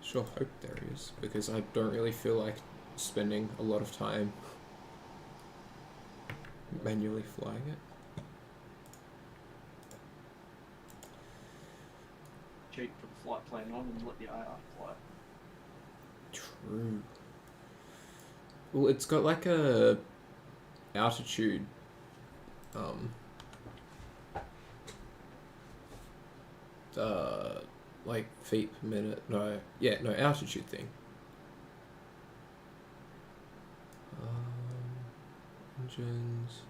Sure hope there is, because I don't really feel like spending a lot of time manually flying it. Cheap for the flight plan on and let the AI fly. True. Well, it's got like a altitude like feet per minute. No, yeah, no, altitude thing. Engines.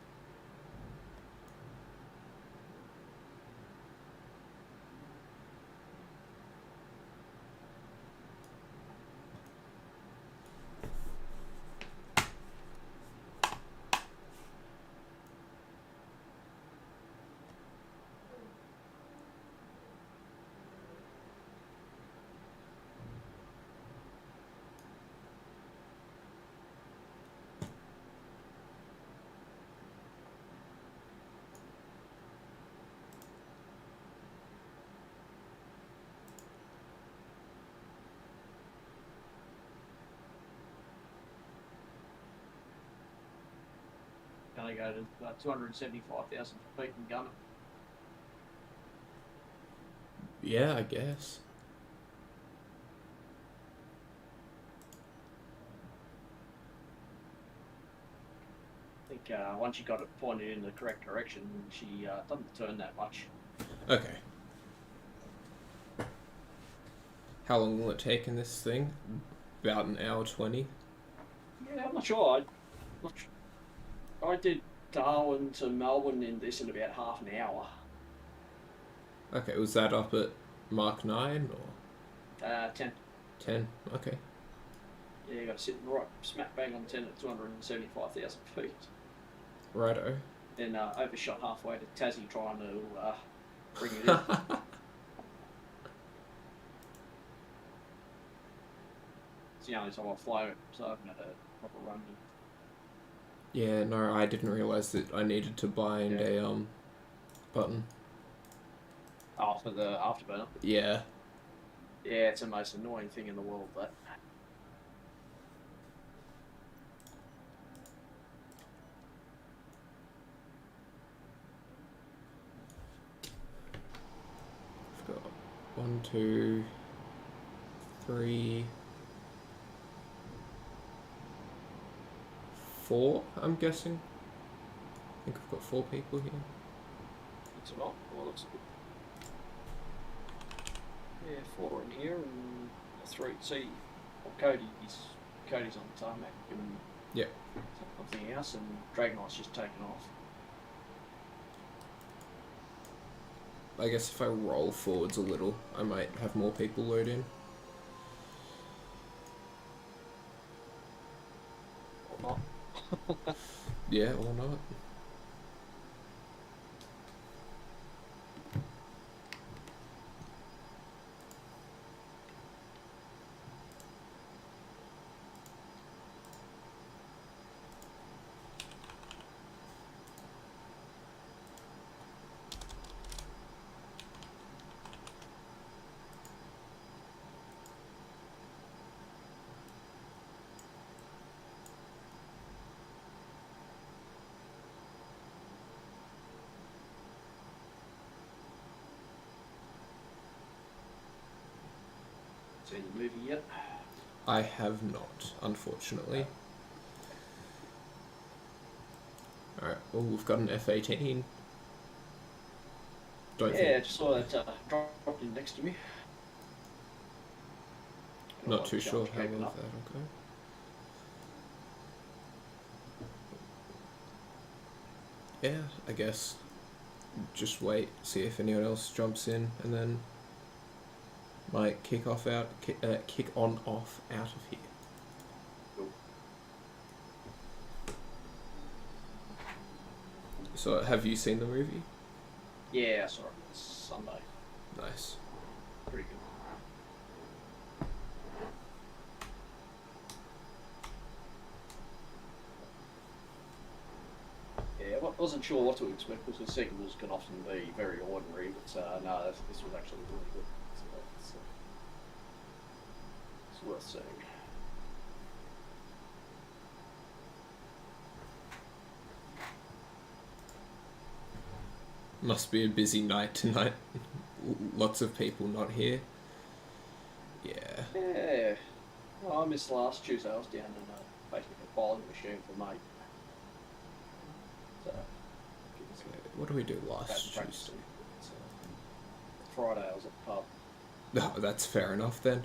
Can they go to 275,000 feet and gun it? Yeah, I guess. I think once you got it pointed in the correct direction, she doesn't turn that much. Okay. How long will it take in this thing? About an hour 20? Yeah, I'm not sure. I did Darwin to Melbourne in this in about half an hour. Okay, was that up at Mark 9 or? 10. 10, okay. Yeah, you got to sit right smack bang on 10 at 275,000 feet. Righto. Then overshot halfway to Tassie trying to bring it in. It's the only time I fly it, so I haven't had a proper run. Yeah, no, I didn't realise that I needed to bind a button. Oh, for the afterburner? Yeah. Yeah, it's the most annoying thing in the world, that. I've got 1, 2, 3, 4, I'm guessing. I think I've got 4 people here. It's not. Well, looks good. Yeah, 4 in here and 3. See, well, Cody's on the tarmac and something else, and Dragonknight's just taken off. I guess if I roll forwards a little, I might have more people load in. Or not. Yeah, or not. Seen the movie yet? I have not, unfortunately. Alright, well, we've got an F-18. I just saw that dropped in next to me. Not too sure how well that'll go. Yeah, I guess just wait, see if anyone else jumps in, and then might kick on off out of here. Cool. So, have you seen the movie? Yeah, I saw it Sunday. Nice. Pretty good. Yeah, I wasn't sure what to expect because the sequels can often be very ordinary, but no, this was actually really good. So, worth seeing. Must be a busy night tonight. Lots of people not here. Yeah. Yeah. Well, I missed last Tuesday. I was down in basically a bowling machine for mate. So, Okay, what do we do last Tuesday? Friday I was at the pub. Oh, that's fair enough then.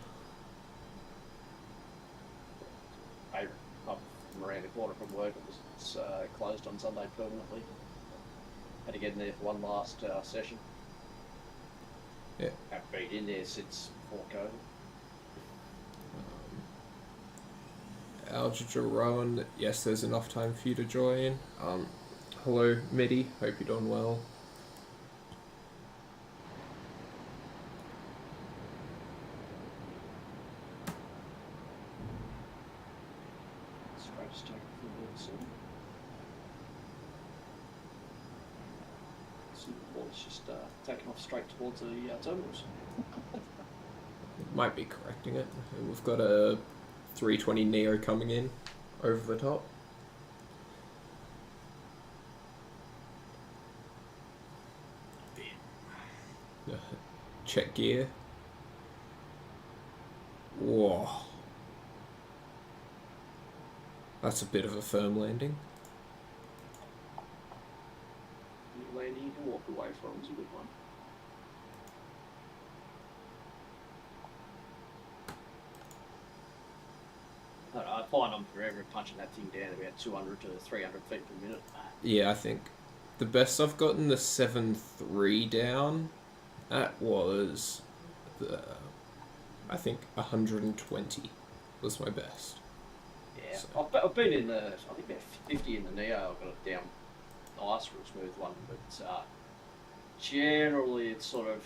Favourite pub from around the corner from work. It's closed on Sunday permanently. Had to get in there for one last session. Yeah. Haven't been in there since before COVID. Algebra Rowan, yes, there's enough time for you to join. Hello, Midi, hope you're doing well. Straight to take a few minutes soon. It's just taking off straight towards the terminals. Might be correcting it. We've got a 320 Neo coming in over the top. Check gear. Whoa. That's a bit of a firm landing. Any landing you can walk away from is a good one. I find I'm forever punching that thing down about 200 to 300 feet per minute. Yeah, I think the best I've gotten the 7.3 down at was I think 120 was my best. Yeah, So. I've been in the, I think about 50 in the Neo. I've got it down nice, real smooth one, but generally it's sort of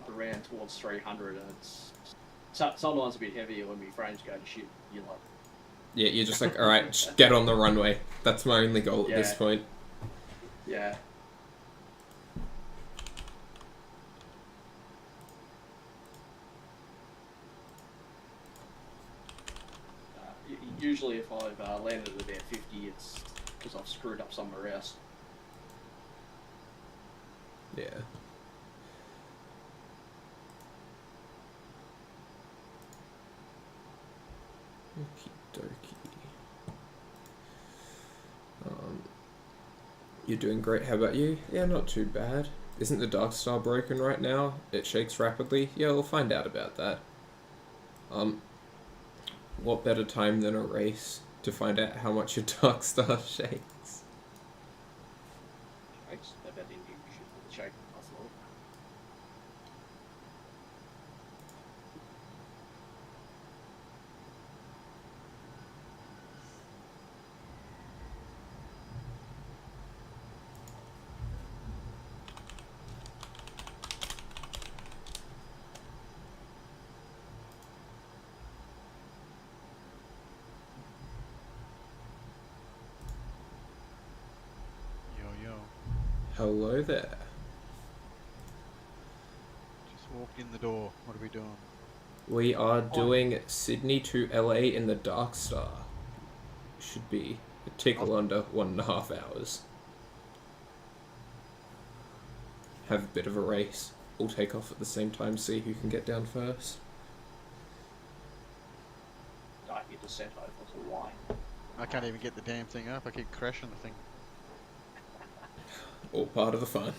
around towards 300, and it's sometimes a bit heavier when my frames go to shit. You're like, Yeah, you're just like, alright, just get on the runway. That's my only goal at this point. Yeah. Usually if I've landed at about 50, it's because I've screwed up somewhere else. Yeah. Okie dokie. You're doing great. How about you? Yeah, not too bad. Isn't the Darkstar broken right now? It shakes rapidly. Yeah, we'll find out about that. What better time than a race to find out how much your Darkstar shakes? Shakes? I bet you should shake nice a little. Hello there. Just walked in the door. What are we doing? We are doing Sydney to LA in the Darkstar. Should be a tickle under 1.5 hours. Have a bit of a race. We'll take off at the same time, see who can get down first. I get to set over to why. I can't even get the damn thing up. I keep crashing the thing. All part of the fun.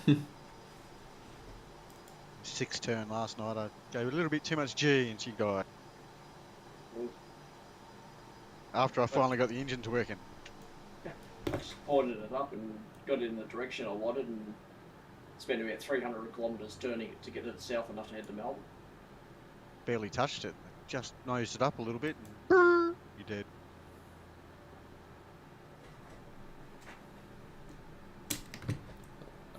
6 turn last night. I gave a little bit too much G and she died. After I finally got the engines working. I just pointed it up and got it in the direction I wanted and spent about 300 kilometres turning it to get it south enough to head to Melbourne. Barely touched it. Just nosed it up a little bit and brrr, you're dead.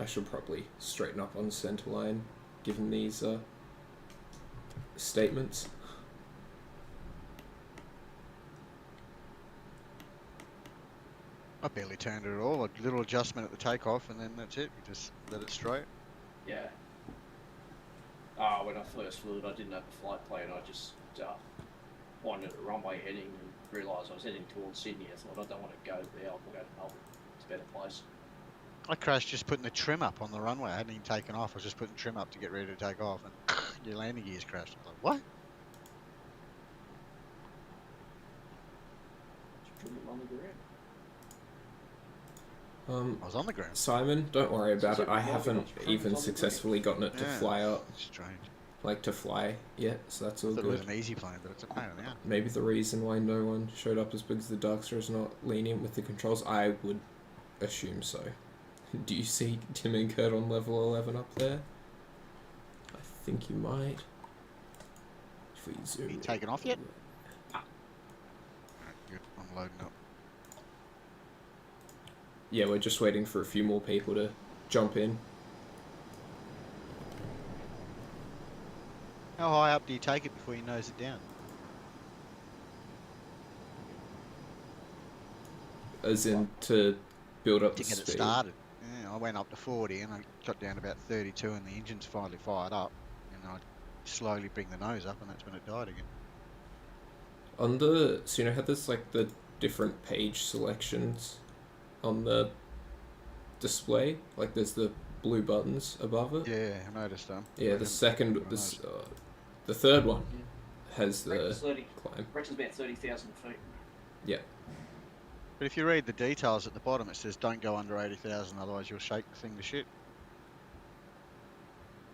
I should probably straighten up on centerline, given these statements. I barely turned it at all. A little adjustment at the takeoff and then that's it. You just let it straight. Yeah. When I first flew it, I didn't have a flight plan. I just pointed at the runway heading and realised I was heading towards Sydney. I thought, I don't want to go there, I'll go to Melbourne. It's a better place. I crashed just putting the trim up on the runway. I hadn't even taken off. I was just putting trim up to get ready to take off, and your landing gears crashed. I was like, what? Trim it on the ground. I was on the ground. Simon, don't worry about So it. I why haven't not even trim it? successfully gotten it to Yeah, fly up, Strange. like to fly yet, so that's I all thought it was good. an easy plane, but it's a pain in the ass. Maybe the reason why no one showed up is because the Darkstar is not lenient with the controls. I would assume so. Do you see Tim and Kurt on level 11 up there? I think you might. If we zoom You in. taken off yet? Alright, good. I'm loading up. Yeah, we're just waiting for a few more people to jump in. How high up do you take it before you nose it down? As in to build up To the get it speed. started. Yeah, I went up to 40 and I got down to about 32 and the engine's finally fired up. And I slowly bring the nose up and that's when it died again. On the, so you know how there's like the different page selections on the display? Like there's the blue buttons above it? Yeah, I noticed them. Yeah, the second, the third one has the climb. Brexit's about 30,000 feet. Yeah. But if you read the details at the bottom, it says don't go under 80,000, otherwise you'll shake the thing to shit.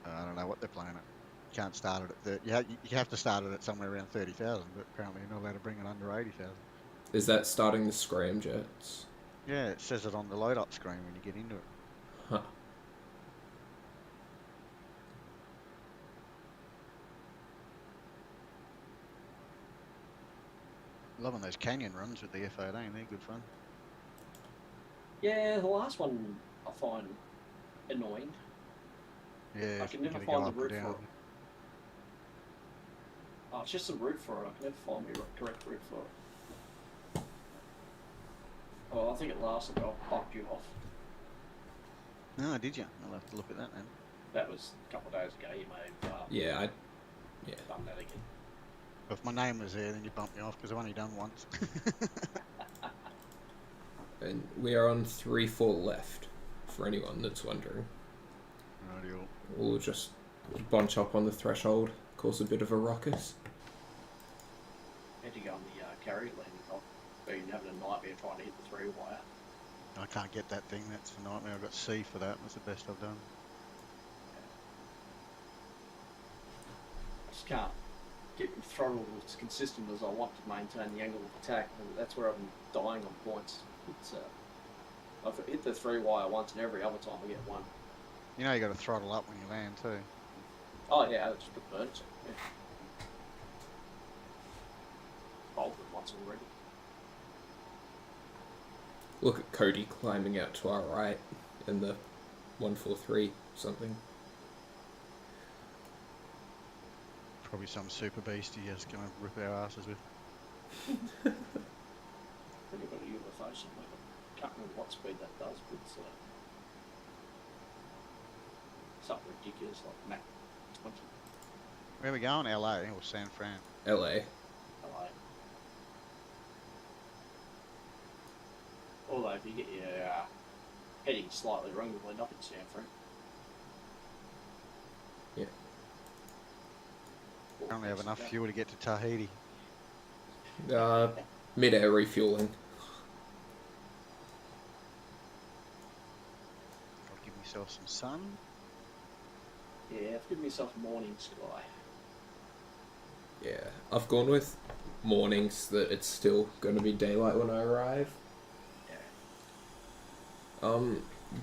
I don't know what they're playing at. You can't start it at 30. You have to start it at somewhere around 30,000, but apparently you're not allowed to bring it under 80,000. Is that starting the scramjets? Yeah, it says it on the load up screen when you get into it. Huh. Loving those canyon runs with the F-18, they're good fun. Yeah, the last one I find annoying. Yeah, I can you never gotta go find the up or route for down. it. Oh, it's just the route for it. I can never find the correct route for it. Oh, I think it lasted. I bumped you off. No, did you? I'll have to look at that then. That was a couple of days ago. You may have Yeah, done that again. If my name was there, then you bumped me off because I've only done once. and we are on 3-4 left, for anyone that's wondering. Rightio. We'll just bunch up on the threshold, cause a bit of a ruckus. Had to go on the carrier landing. I've been having a nightmare trying to hit the 3-wire. I can't get that thing, that's a nightmare. I've got C for that, that's the best I've done. I just can't get the throttle as consistent as I want to maintain the angle of attack, and that's where I'm dying on points. It's I've hit the 3-wire once, and every other time I get one. You know you got to throttle up when you land too. Oh yeah, I just put burns. Yeah. Bolted once already. Look at Cody climbing out to our right in the 143 something. Probably some super beast he just gonna rip our asses with. Pretty got a UFO somewhere. I can't remember what speed that does, but it's something ridiculous like Mach 20. Where are we going? LA or San Fran? LA. LA. Although if you get your heading slightly wrong, you'll end up in San Fran. Yeah. I only have enough fuel to get to Tahiti. Mid-air refueling. I'll give myself some sun. Yeah, I've given myself morning sky. Yeah, I've gone with mornings that it's still going to be daylight when I arrive. Yeah.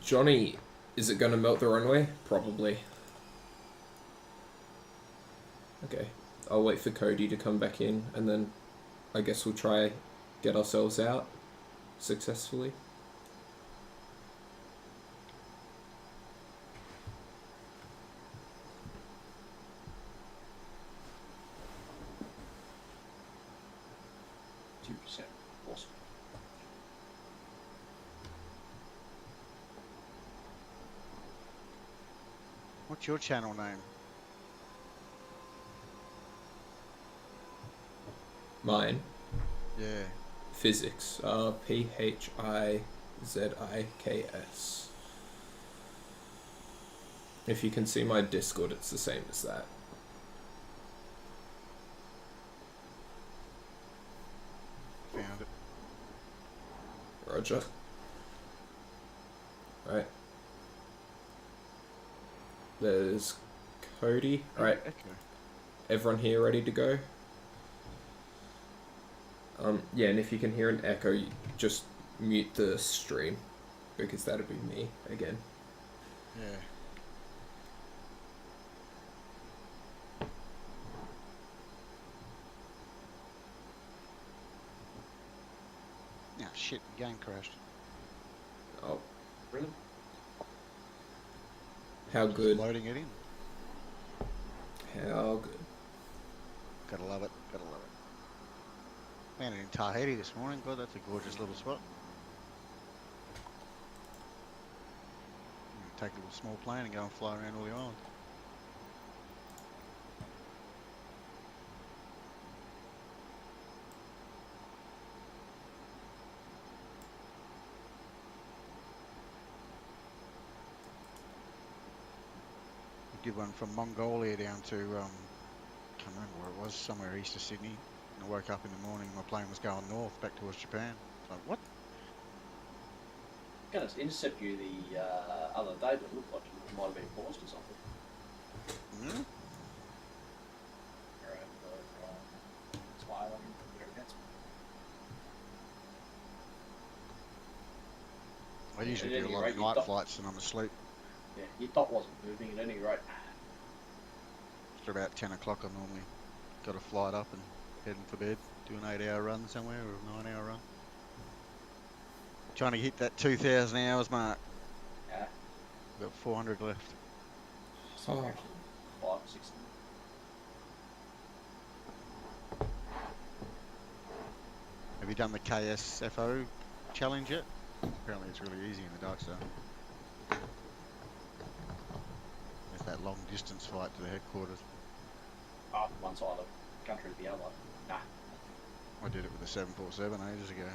Johnny, is it going to melt the runway? Probably. Okay, I'll wait for Cody to come back in, and then I guess we'll try get ourselves out successfully. Awesome. What's your channel name? Mine. Yeah. Phiziks. Phiziks. If you can see my Discord, it's the same as that. Found it. Roger. Right. There's Cody. Right. Echo. Everyone here ready to go? Yeah, and if you can hear an echo, you just mute the stream, because that'd be me again. Yeah. Oh shit, the game crashed. Oh, Really? how Just good. loading it in. How good. Gotta love it, gotta love it. Landed in Tahiti this morning, God, that's a gorgeous little spot. You can take a little small plane and go and fly around all the island. We did one from Mongolia down to, can't remember where it was, somewhere east of Sydney. And I woke up in the morning and my plane was going north, back towards Japan. It's like, what? Going to intercept you the other day, but it looked like you might have been paused or something. Hmm? Around Thailand, thereabouts. I usually At do a any lot rate, of you night thought- flights and I'm asleep. Yeah, your dot wasn't moving at any rate. After about 10 o'clock I normally got a flight up and heading for bed, do an 8-hour run somewhere or a 9-hour run. Trying to hit that 2,000 hours mark. Yeah. Got 400 left. So Oh. actually 5 or 6. Have you done the KSFO challenge yet? Apparently it's really easy in the Darkstar. It's that long distance flight to the headquarters. One side of the country to the other. Nah. I did it with the 747 ages ago.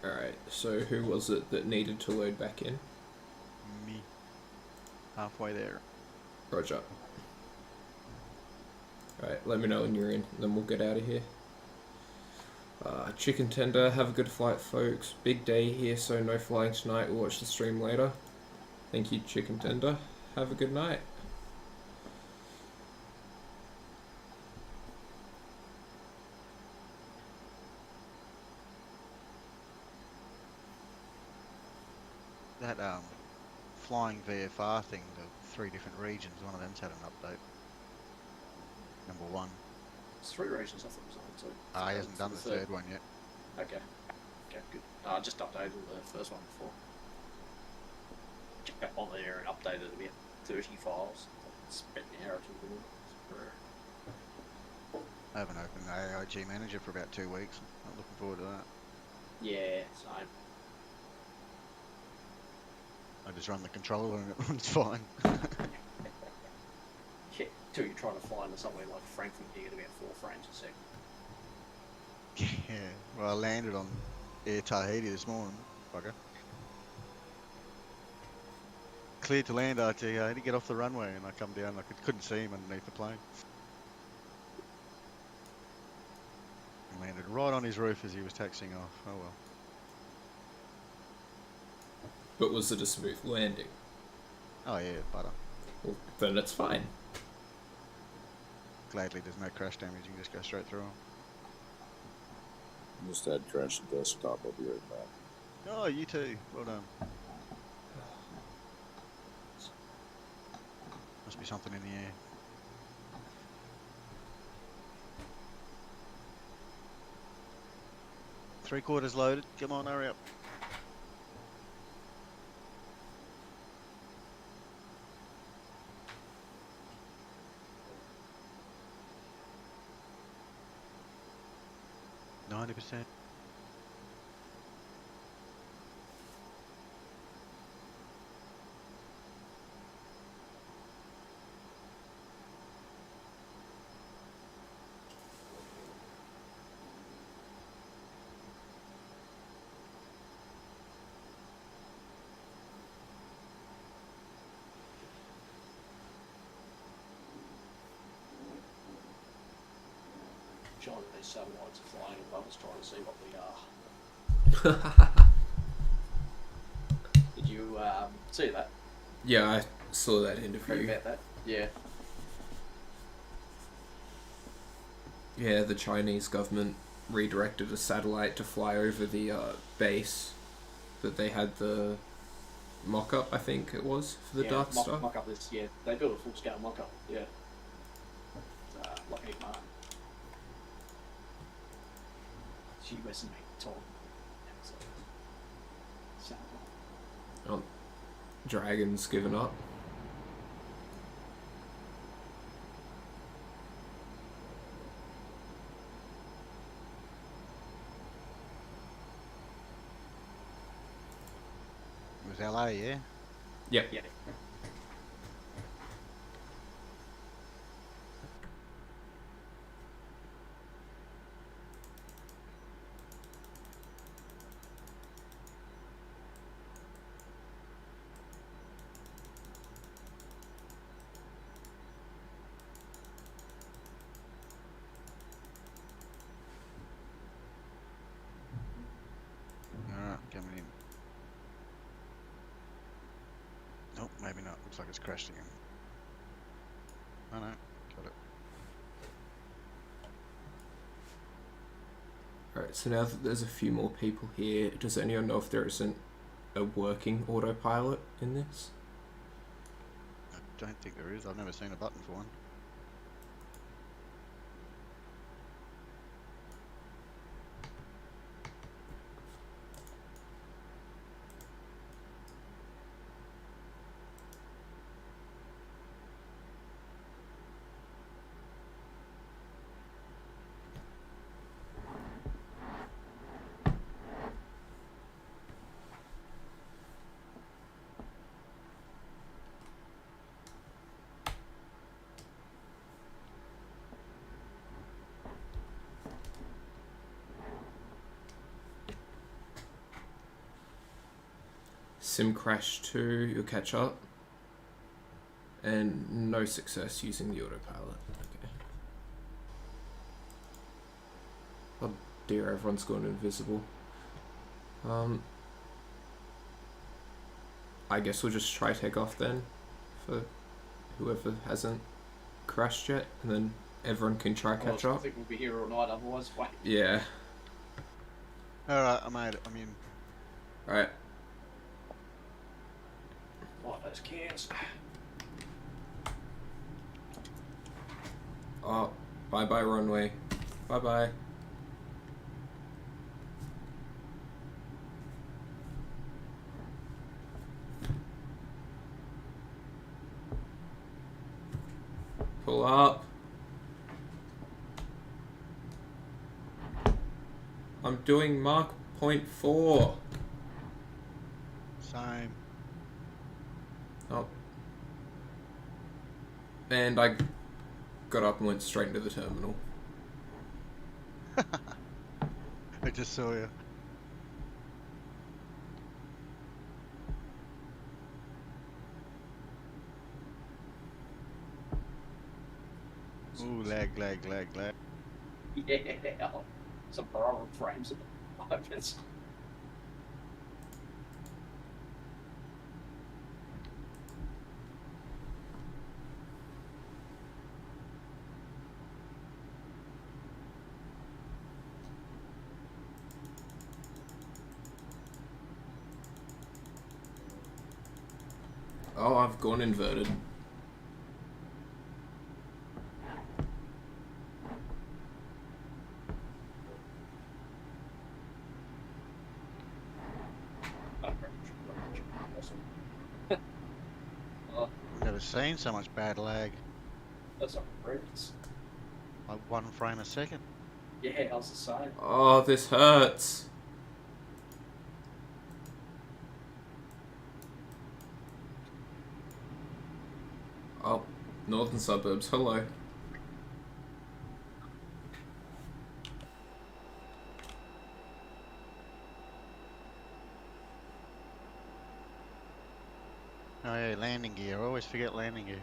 Alright, so who was it that needed to load back in? Me. Halfway there. Roger. Alright, let me know when you're in, then we'll get out of here. Chicken tender, have a good flight, folks. Big day here, so no flying tonight. We'll watch the stream later. Thank you, chicken tender. Have a good night. That flying VFR thing, the 3 different regions, one of them's had an update. Number 1. It's 3 regions, I thought it was only 2. He hasn't done the third one yet. Okay. Okay, good. I just updated the first one before. Checked up on there and updated about 30 files. Spent an hour or 2 doing it. I haven't opened the AIG manager for about 2 weeks. I'm looking forward to that. Yeah, same. I just run the controller and it runs fine. Yeah, till you're trying to fly into somewhere like Frankfurt, you get about 4 frames a second. Yeah, well I landed on Air Tahiti this morning, bugger. Cleared to land RT, I had to get off the runway and I come down, I couldn't see him underneath the plane. I landed right on his roof as he was taxiing off, oh well. But was it a smooth landing? Oh yeah, butter. Well, then it's fine. Gladly there's no crash damage, you can just go straight through him. Just had crashed the desktop. I'll be right back. Oh, you too, well done. Must be something in the air. Three-quarters loaded, come on, hurry up. %. Chinese satellites are flying above us trying to see what we are. Did you see that? Yeah, I saw that Heard interview. about that? Yeah. Yeah, the Chinese government redirected a satellite to fly over the base that they had the mock-up, I think it was, for the Darkstar. Mock up this, yeah. They built a full scale mock up, yeah. Like 8 Mark. She wasn't told. Oh, Dragon's given up. It was LA, yeah? Yep. Yeah. Alright, coming in. Nope, maybe not. Looks like it's crashed again. Oh no, got it. Alright, so now that there's a few more people here, does anyone know if there isn't a working autopilot in this? I don't think there is. I've never seen a button for one. Sim crash 2, you'll catch up. And no success using the autopilot. Okay. Oh dear, everyone's gone invisible. I guess we'll just try take off then, for whoever hasn't crashed yet, and then everyone can try catch I up. think we'll be here all night otherwise. Wait. Yeah. Alright, I made it. I'm in. Alright. Light those cans. Oh, bye bye runway. Bye bye. Pull up. I'm doing Mach 0.4. Same. Oh. And I got up and went straight into the terminal. I just saw you. Ooh, lag. Yeah. Some problem frames at the moment. Oh, I've gone inverted. I've never seen so much bad lag. That's not roots. Like 1 frame a second. Yeah, I was the same. Oh, this hurts. Oh, northern suburbs, hello. Oh yeah, landing gear. I always forget landing gear.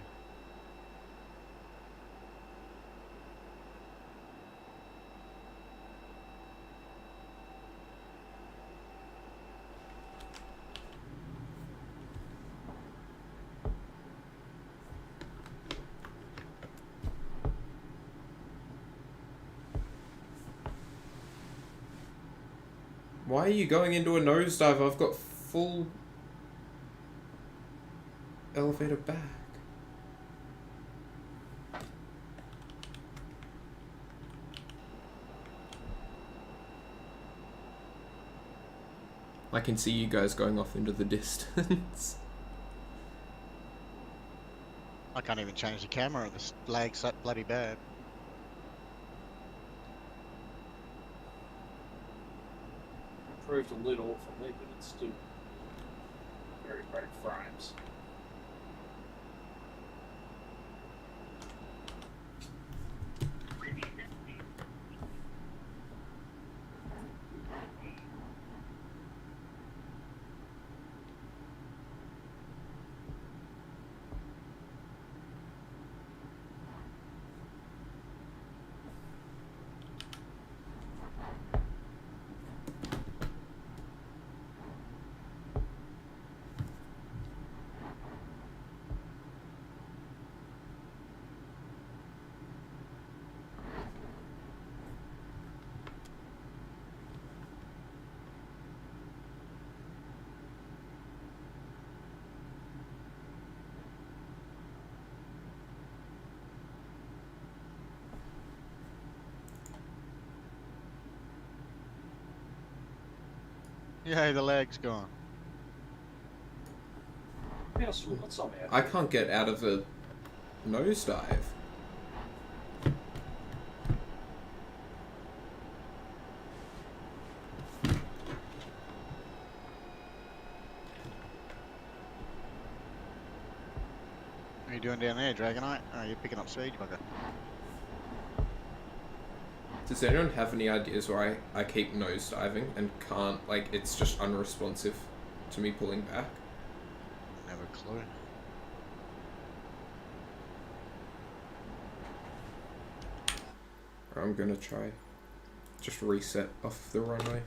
Why are you going into a nosedive? I've got full elevator back. I can see you guys going off into the distance. I can't even change the camera. This lag's that bloody bad. Improved a little for me, but it's still very great frames. Yay, the lag's gone. Yeah, so what's some out? I can't get out of the nosedive. What are you doing down there, Dragonite? Oh, you're picking up speed, bugger. Does anyone have any ideas why I keep nosediving and can't, like, it's just unresponsive to me pulling back? Never a clue. I'm gonna try just reset off the runway.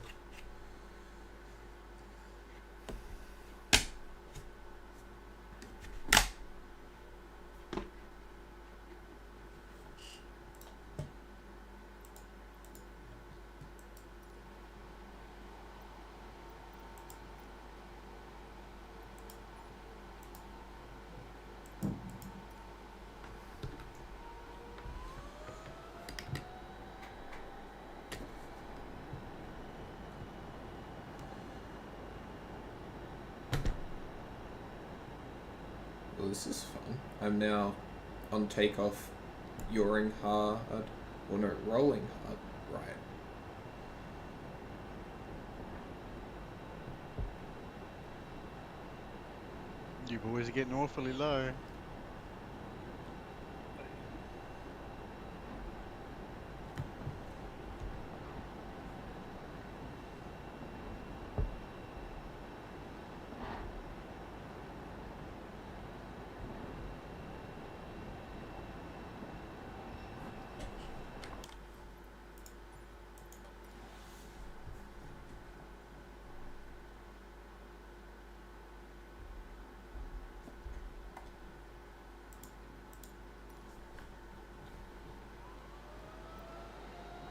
Well, this is fun. I'm now on takeoff, yawing hard, or no, rolling hard, right. You boys are getting awfully low.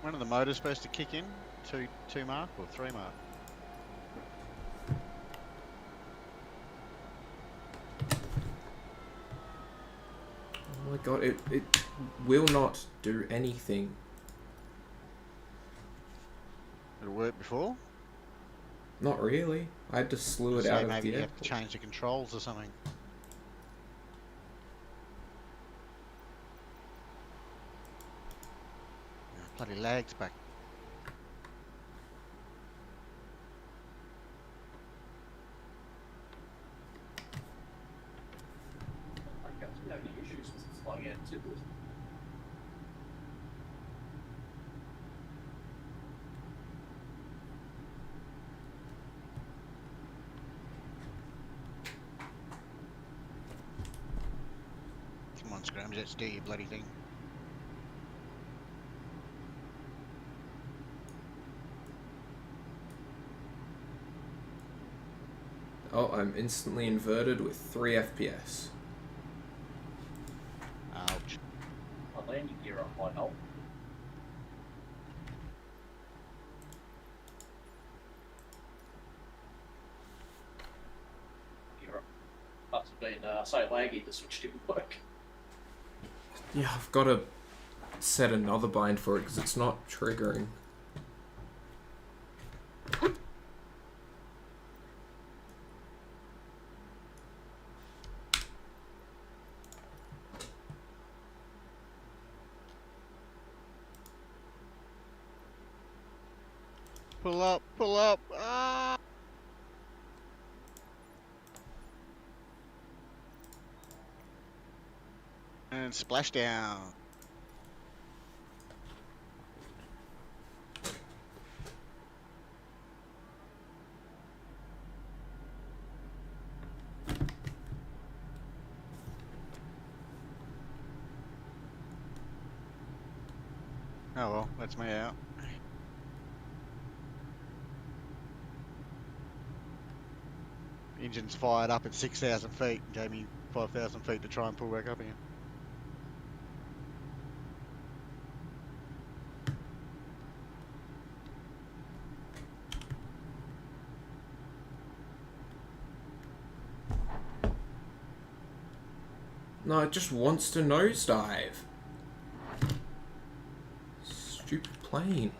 When are the motors supposed to kick in? Two mark or 3 mark? Oh my god, it will not do anything. Did it work before? Not really. I had to slew it So out of maybe the you airport. have to change the controls or something. Bloody lags back. I got no issues with flying out too. Come on, Scrams, let's do your bloody thing. Oh, I'm instantly inverted with 3 FPS. Ouch. My landing gear up might help. been so laggy the Switch didn't work. Yeah, I've got to set another bind for it because it's not triggering. Pull up, pull up. Ah! And splash down. Oh well, that's me out. Engine's fired up at 6,000 feet and gave me 5,000 feet to try and pull back up again. No, it just wants to nosedive. Stupid plane.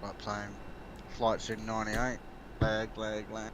Right plane. Flight's in 98. Lag, lag, lag.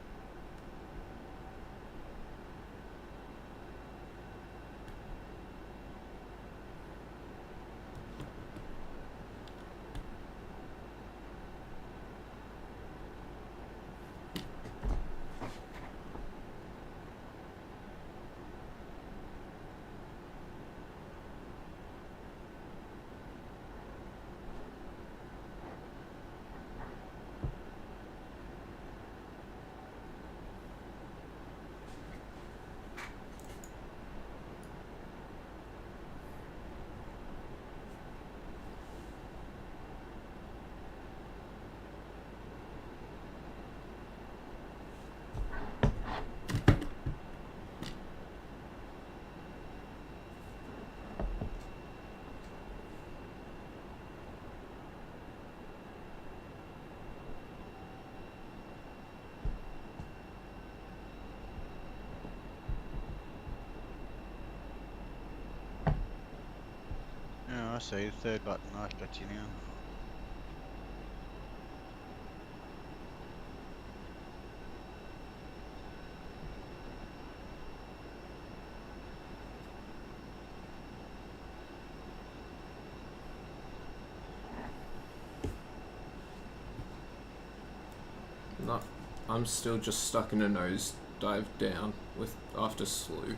Oh, I see. The third button. I've got you now. No, I'm still just stuck in a nosedive down with after slew.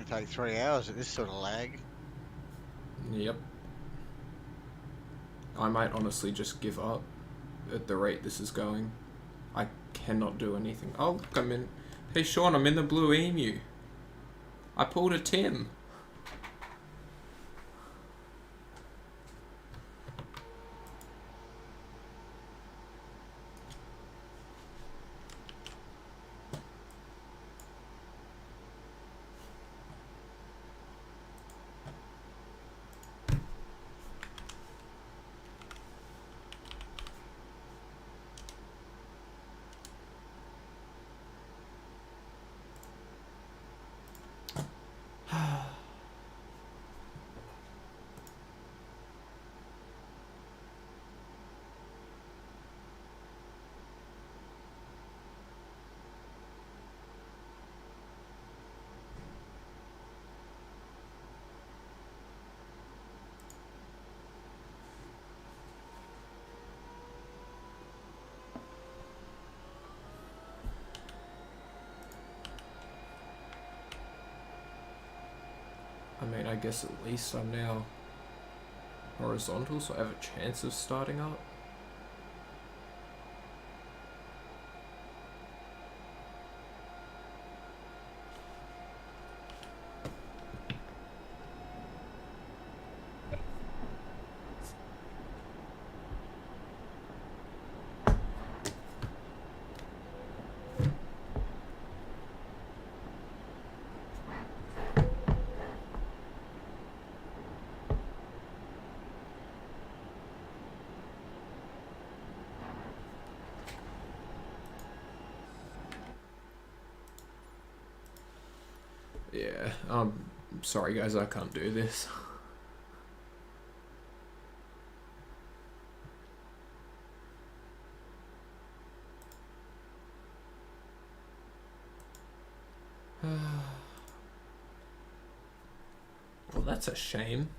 It's gonna take 3 hours at this sort of lag. Yep. I might honestly just give up at the rate this is going. I cannot do anything. Oh, look, I'm in... Hey, Sean, I'm in the Blue Emu. I pulled a Tim. guess at least I'm now horizontal, so I have a chance of starting up. Yeah, sorry guys, I can't do this. Well, that's a shame.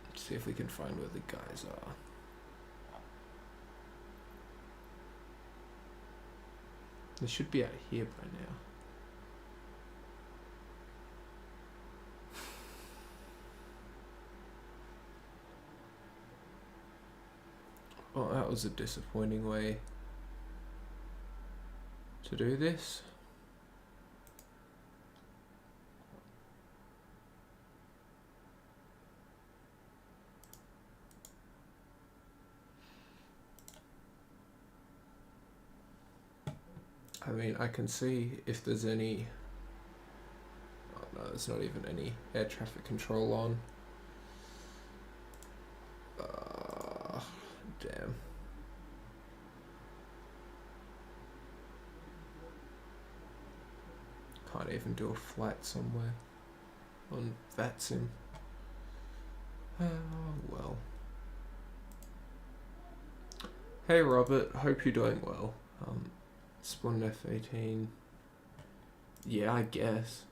Let's see if we can find where the guys are. They should be out here by now. Oh, that was a disappointing way to do this. I mean, I can see if there's any... Oh no, there's not even any air traffic control on. Damn. Can't even do a flight somewhere on VATSIM. Oh well. Hey Robert, hope you're doing well. Spawn F-18. Yeah, I guess.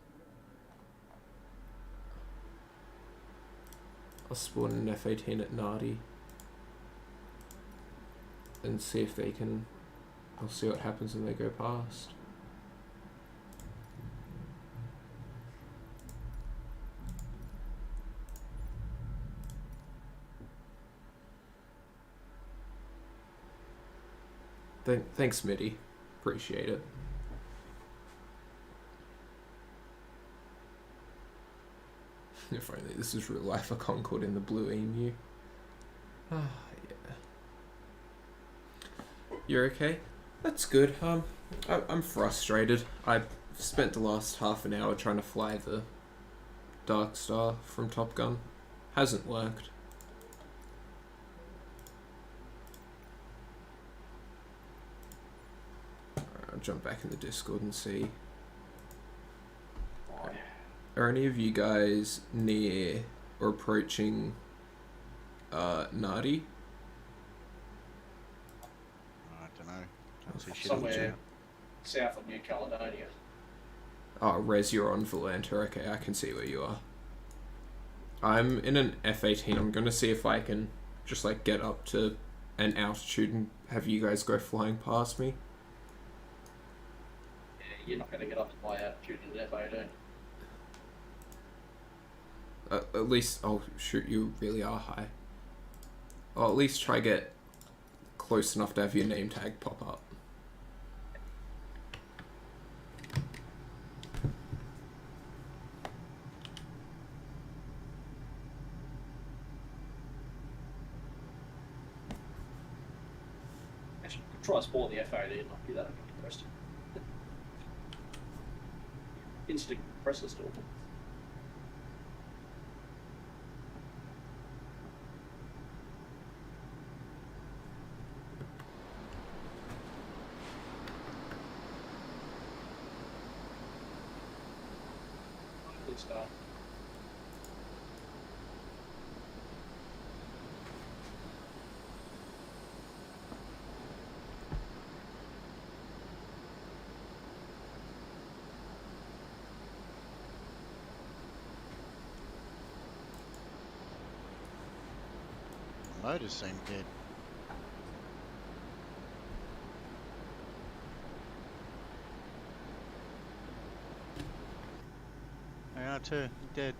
I'll spawn an F-18 at Nardi and see if they can... I'll see what happens when they go past. Thanks, Mitty. Appreciate it. If only this was real life, a Concorde in the Blue Emu. Ah, yeah. You're okay? That's good. I'm frustrated. I spent the last half an hour trying to fly the Darkstar from Top Gun. Hasn't worked. I'll jump back in the Discord and see. Are any of you guys near or approaching Nardi? I don't know. Can't see shit. Somewhere south of New Caledonia. Oh, Res, you're on Volanta. Okay, I can see where you are. I'm in an F-18. I'm going to see if I can just like get up to an altitude and have you guys go flying past me. Yeah, you're not going to get up to my altitude in an F-18. At least, oh shoot, you really are high. I'll at least try get close enough to have your name tag pop up. Actually, you could try spawn the F-18 and not do that compressed. Instant compressor still. Start. motors seem dead. They are too, dead.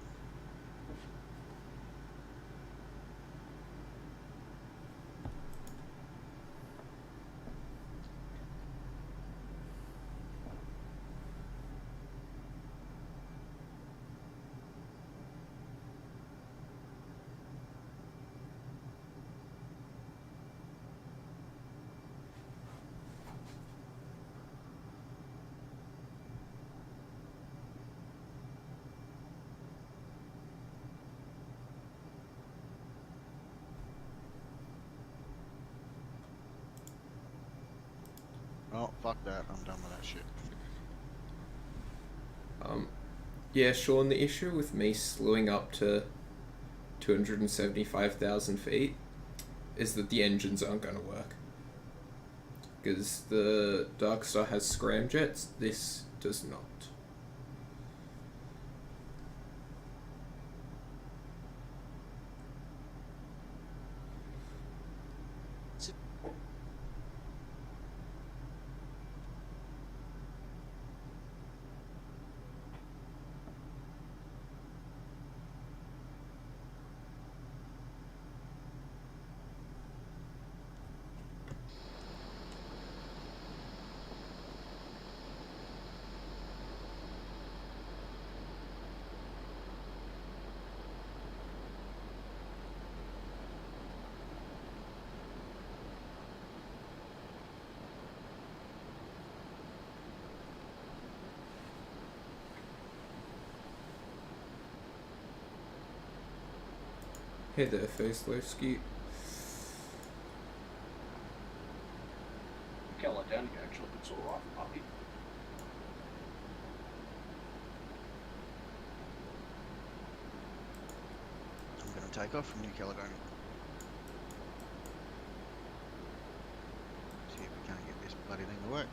Oh, fuck that. I'm done with that shit. Yeah, Sean, the issue with me slewing up to 275,000 feet is that the engines aren't going to work. Because the Darkstar has scramjets, this does not. Hey there, Phiziks. Caledonia actually looks alright, puppy. I'm going to take off from New Caledonia. See if we can't get this bloody thing to work.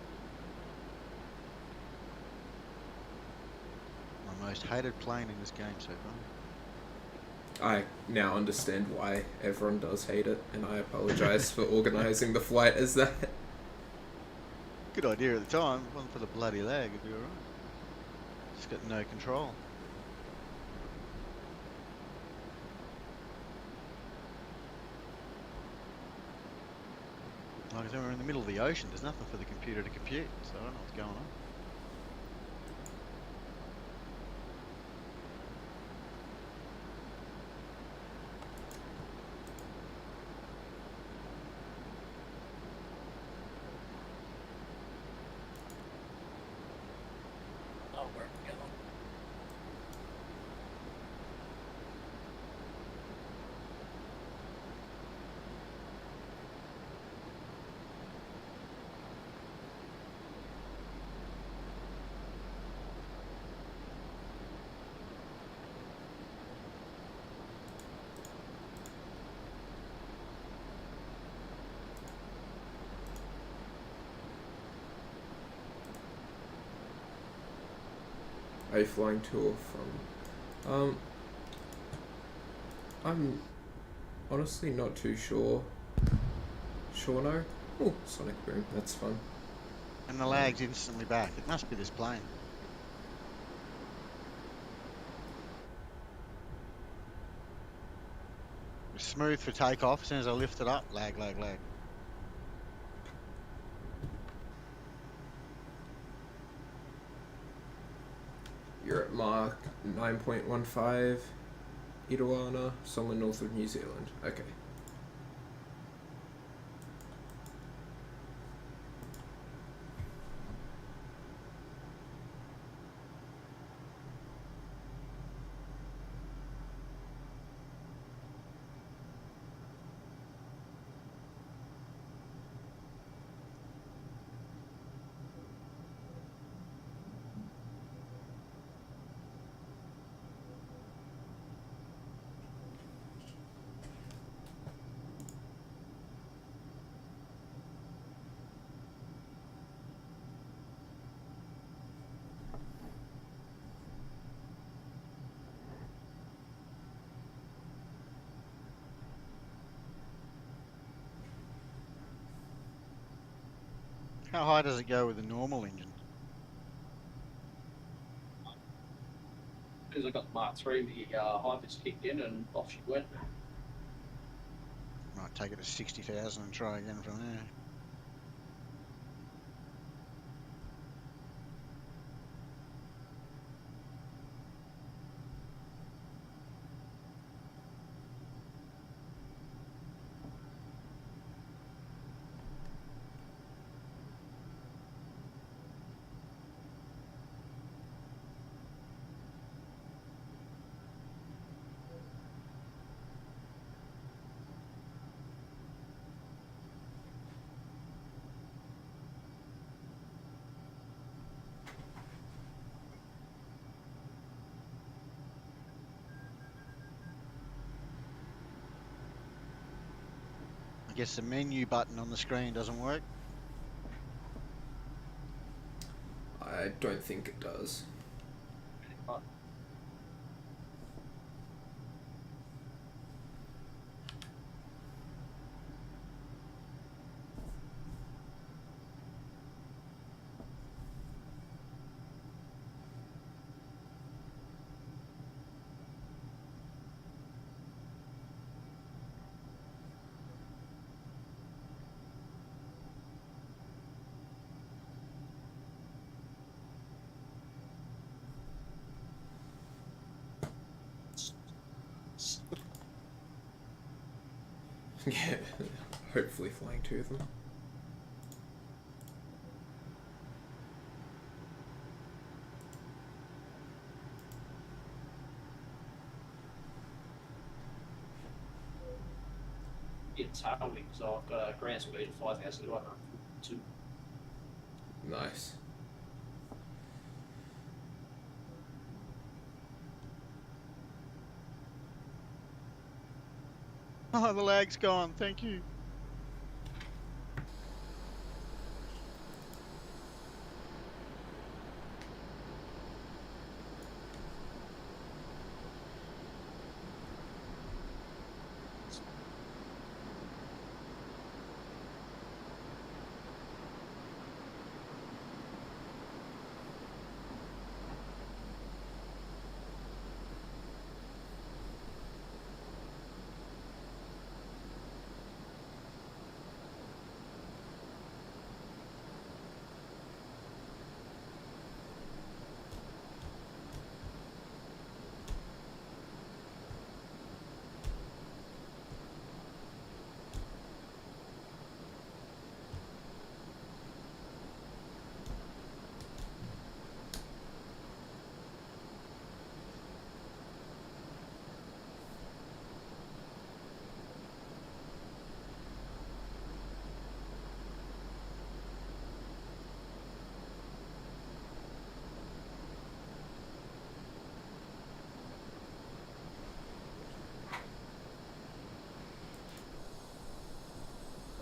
My most hated plane in this game so far. I now understand why everyone does hate it, and I apologize for organising the flight as that. Good idea at the time. If it wasn't for the bloody lag, it'd be alright. Just got no control. Like I said, we're in the middle of the ocean. There's nothing for the computer to compute, so I don't know what's going on. Oh, where are we going? Are you flying to or from? I'm honestly not too sure. No. Oh, Sonic Boom, that's fun. And the lag's instantly back. It must be this plane. It's smooth for takeoff. As soon as I lift it up, lag, lag, lag. You're at Mark 9.15, Irawana, somewhere north of New Zealand. Okay. How high does it go with a normal engine? As soon as I got the Mark III, the hybrids kicked in and off she went. Might take it to 60,000 and try again from there. I guess the menu button on the screen doesn't work. I don't think it does. But Yeah, hopefully flying two of them. it's tailwing, so I've got a ground speed of 5,202. Nice. Oh, the lag's gone. Thank you.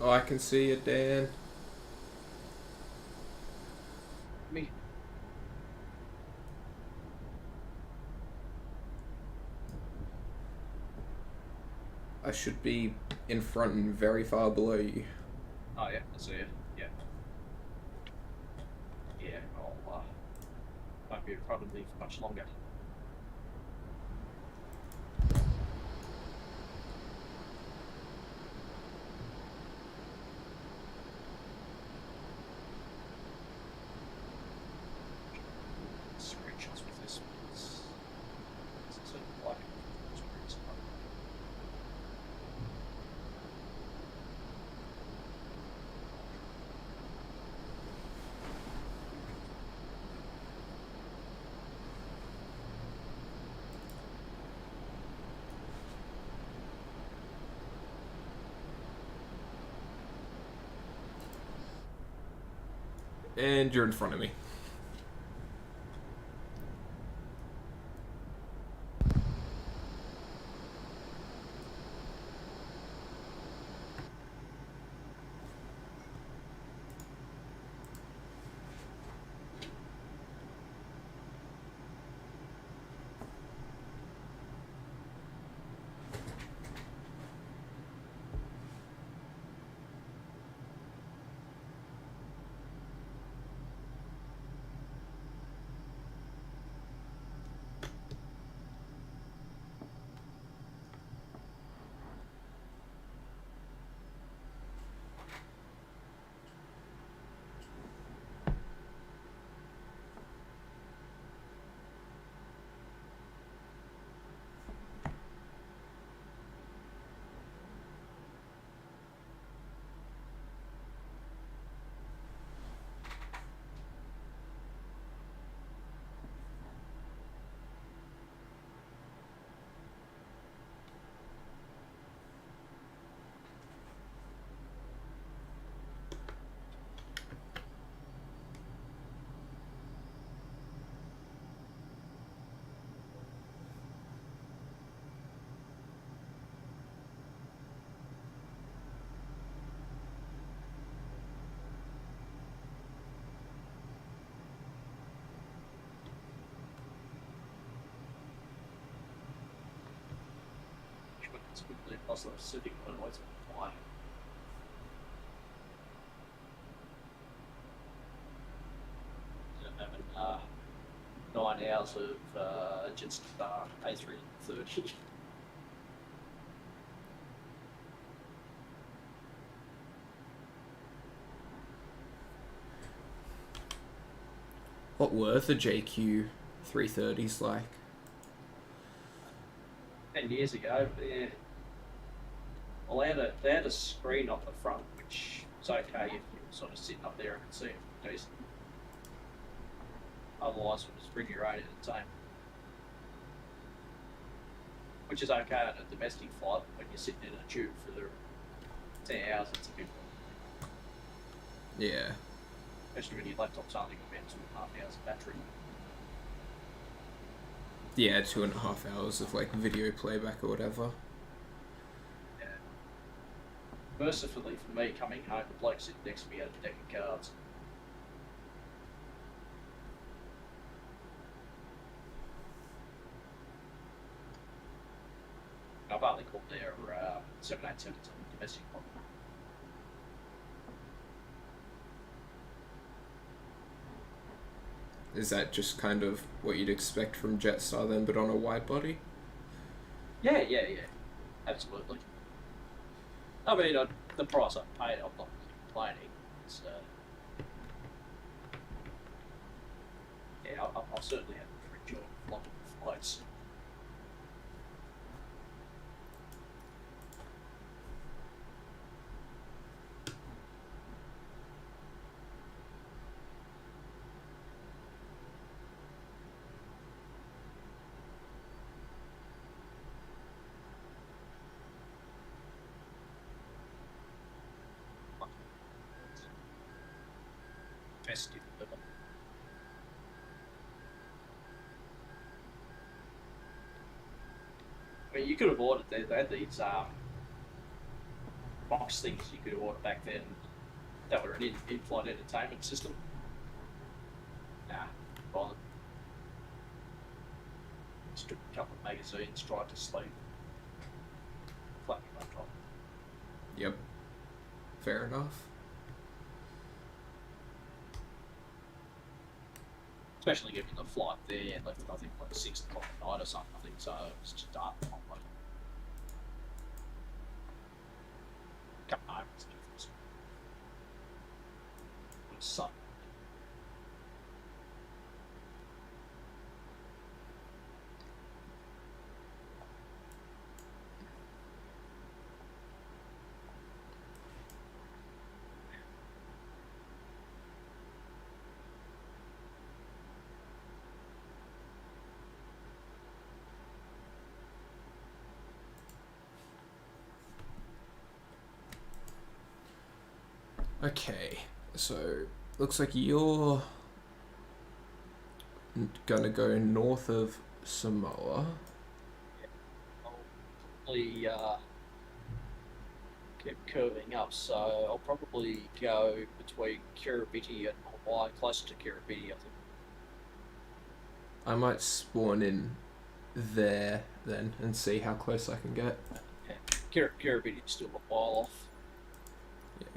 Oh, I can see it, Dan. Me. I should be in front and very far below you. Oh yeah, I see it. Yeah. Yeah, won't be in front of me for much longer. Screenshots with this. It's sort of like And you're in front of me. It's quickly across the Pacific, but what's why? Having 9 hours of Jetstar A330. What were the JQ 330s like? 10 years ago, yeah. Well, they had a screen up the front, which was okay if you were sort of sitting up there and could see it decent. Otherwise, it was pretty great entertainment. Which is okay on a domestic flight when you're sitting in a tube for 10 hours, it's a bit. Yeah. Especially when your laptop's only got about 2.5 hours of battery. Yeah, 2.5 hours of like video playback or whatever. Yeah. Mercifully for me, coming home, the bloke sitting next to me had a deck of cards. I've only called their 787s on domestic flight. Is that just kind of what you'd expect from Jetstar then, but on a wide body? Yeah. Absolutely. I mean, the price I paid, I'm not complaining. It's, yeah, I'll certainly have to enjoy long flights. Festive living. I mean, you could have ordered, they had these box things you could order back then that were an in-flight entertainment system. Nah, bothered. Stripped a couple of magazines, tried to sleep. Flat my laptop. Yep. Fair enough. Especially given the flight there, left I think like 6 o'clock at night or something, so it was just dark. Come home, it's different. It was sun. Okay, so looks like you're gonna go north of Samoa. I'll probably keep curving up, so I'll probably go between Kiribati and Hawaii, closer to Kiribati, I think. I might spawn in there then and see how close I can get. Yeah. Kiribati's still a while off. Yeah.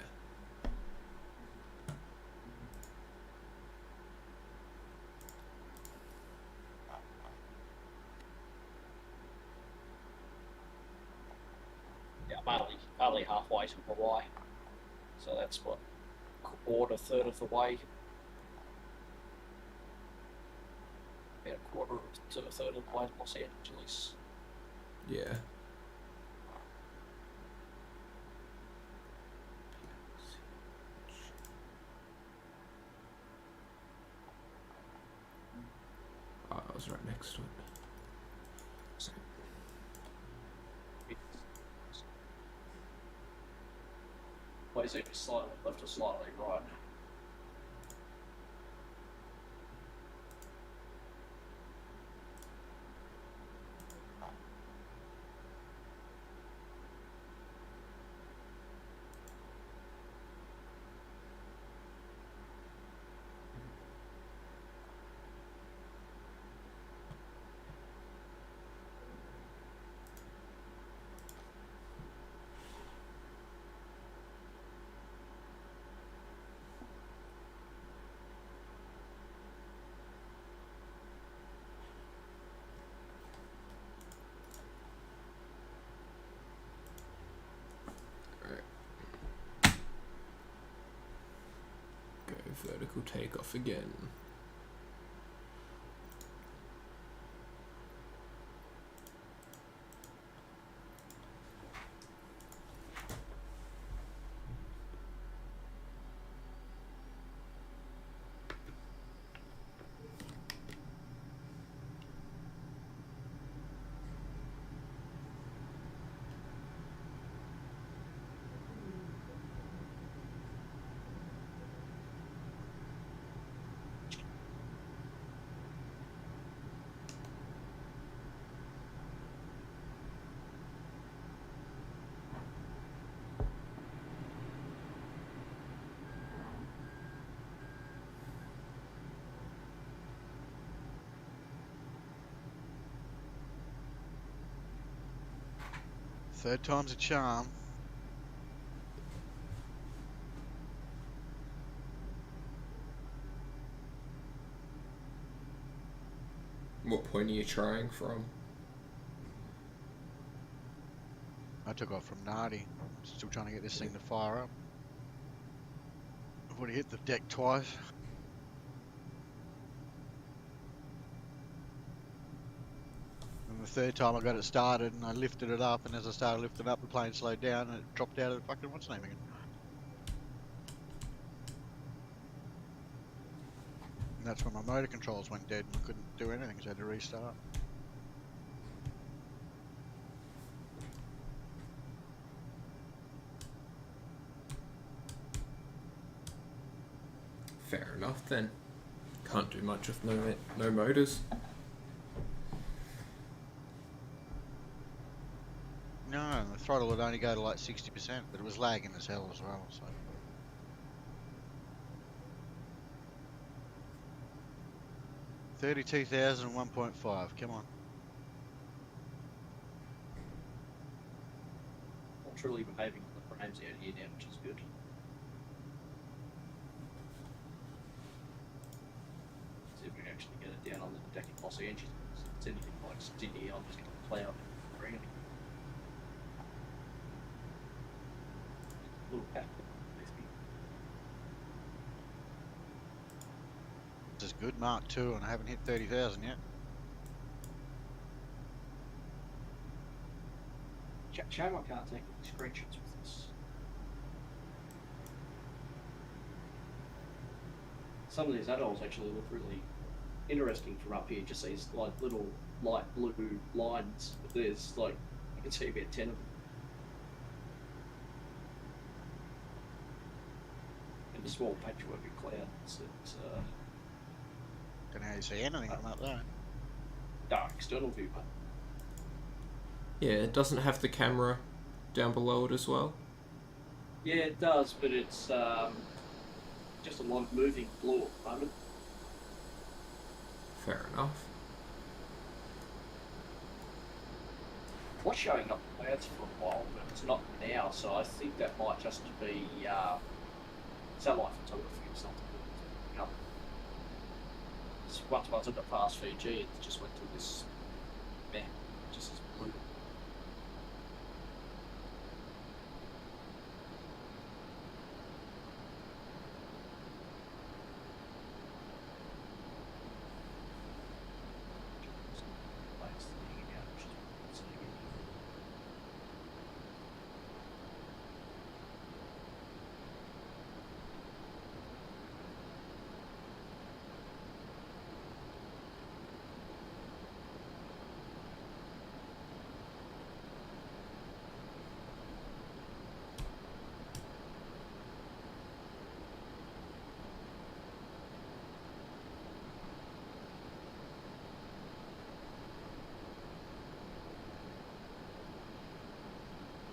Yeah, I'm only halfway to Hawaii, so that's what, third of the way. Yeah, quarter to a third of the way to Los Angeles. Yeah. Oh, I was right next to it. Plays either slightly left or slightly right. vertical takeoff again. Third time's a charm. What point are you trying from? I took off from Nardi. Still trying to get this thing to fire up. I've already hit the deck twice. And the third time I got it started and I lifted it up, and as I started lifting up, the plane slowed down and it dropped out of the fucking what's name again. And that's when my motor controls went dead and I couldn't do anything, so I had to restart. Fair enough then. Can't do much with no motors. No, the throttle would only go to like 60%, but it was lagging as hell as well, so. $32,000 and 1.5, come on. Not truly behaving on the frames out here now, which is good. See if we can actually get it down on the deck in Los Angeles. If it's anything like Sydney, I'm just going to play out and bring it. Little pack. This is good Mark II, and I haven't hit 30,000 yet. Shame I can't take any screenshots with this. Some of these adults actually look really interesting from up here. Just these like little light blue lines. But there's like, you can see about 10 of them. And a small patchwork of clouds that Don't know how you see anything from up there. dark external view. But Yeah, it doesn't have the camera down below it as well. yeah, it does, but it's just a lot of moving blue at the moment. Fair enough. Was showing up in clouds for a while, but it's not now, so I think that might just be satellite photography or something. You know, once I was at the past Fiji, it just went to this map, just as blue.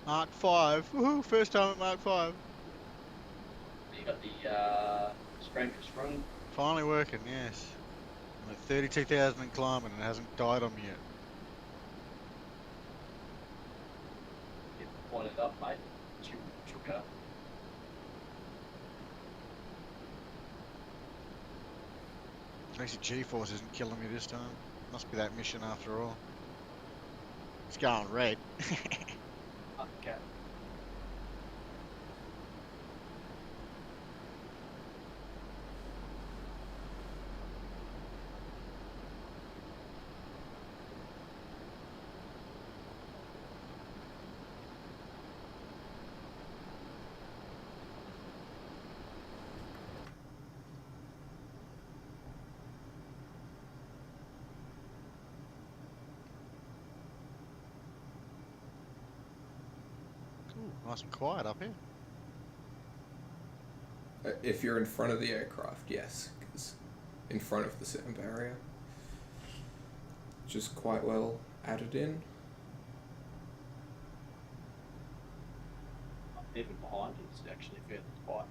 Mark 5, woohoo, first time at Mark 5. You got the scrambler running. Finally working, yes. I'm at 32,000 and climbing and it hasn't died on me yet. Get pointed up, mate. She'll go. At least the G-force isn't killing me this time. Must be that mission after all. It's going red. Okay. Nice and quiet up here. If you're in front of the aircraft, yes, because in front of the sound barrier, which is quite well added in. Even behind it is actually fairly quiet.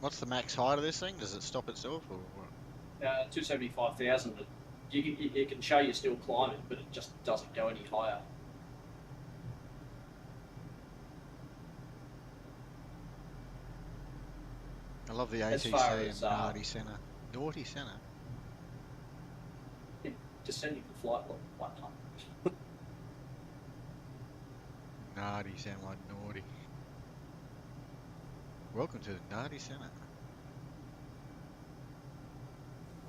What's the max height of this thing? Does it stop itself or what? 275,000. It can show you still climbing, but it just doesn't go any higher. I love the As ATC far and as, Naughty Centre. Naughty Centre? Descending the flight level 100. Naughty sound like naughty. Welcome to the Naughty Centre.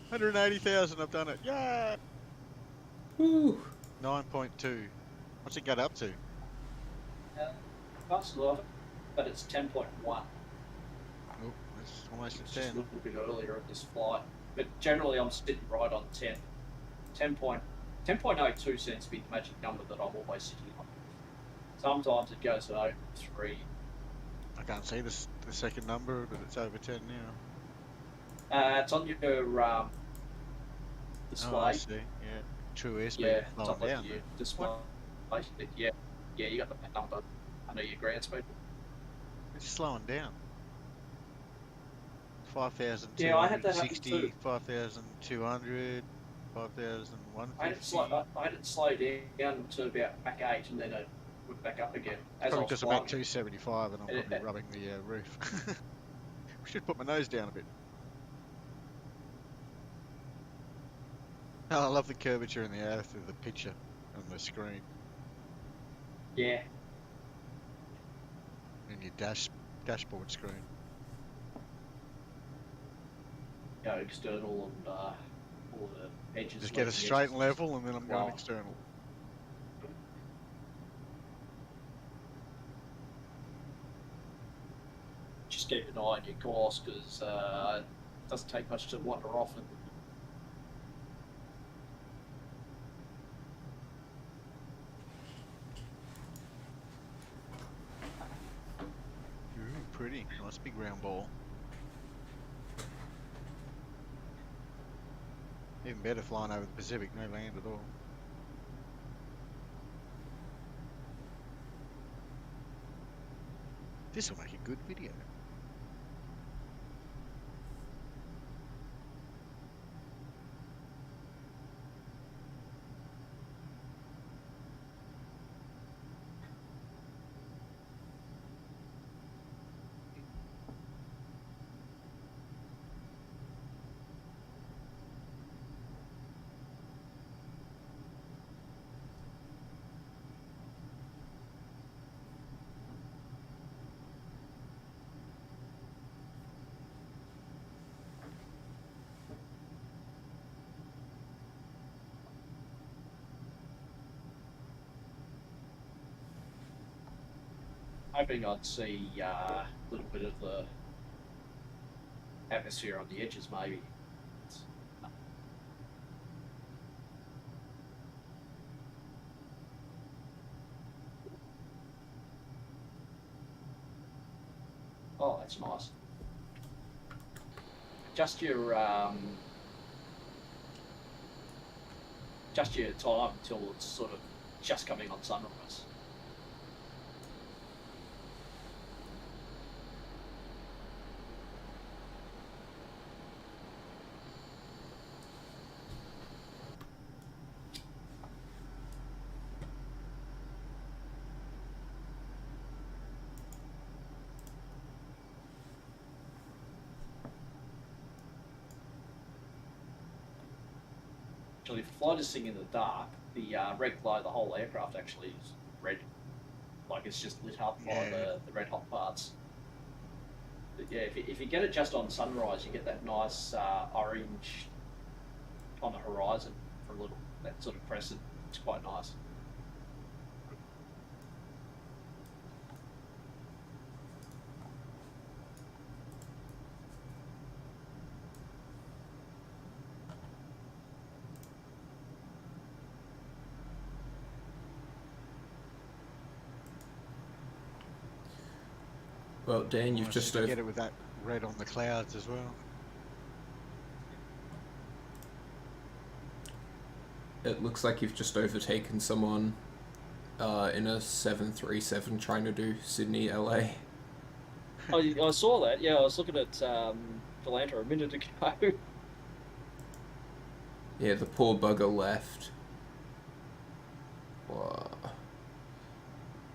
180,000, I've done it. Yay! Woo! 9.2. What's it got up to? Fast enough, but it's 10.1. Oh, that's almost It's at just 10. a little bit earlier at this flight. But generally, I'm sitting right on 10. 10.02 seems to be the magic number that I'm always sitting on. Sometimes it goes over 3. I can't see the second number, but it's over 10 now. It's on your display. Oh, I see. Yeah. True airspeed. Yeah, it's Slowing up like down. your display. Yeah, you got the number under your ground speed. It's slowing down. 5,260, Yeah, I had that happen too. 5,200, 5,150. I had it slow down to about Mach 8 and then it went back up again. As Probably I was because I'm at flying. 275 and I'm probably rubbing the roof. Should put my nose down a bit. Oh, I love the curvature in the earth of the picture on the screen. Yeah. And your dashboard screen. Go external and all the edges. Just get it straight and level and then I'm going Wow. external. Just keep an eye on your course because it doesn't take much to wander off and Ooh, pretty. Nice big round ball. Even better flying over the Pacific, no land at all. This will make a good video. hoping I'd see a little bit of the atmosphere on the edges maybe. Oh, that's nice. Just your time until it's sort of just coming on sunrise. Actually, if the flight is sitting in the dark, the red glow, the whole aircraft actually is red. Like it's just lit up by the red hot parts. But yeah, if you get it just on sunrise, you get that nice orange on the horizon for a little, that sort of crescent. It's quite nice. Well, Dan, you've Nice just to over. get it with that red on the clouds as well. It looks like you've just overtaken someone in a 737 trying to do Sydney, LA. I saw that. Yeah, I was looking at Atlanta a minute ago. Yeah, the poor bugger left. Wow.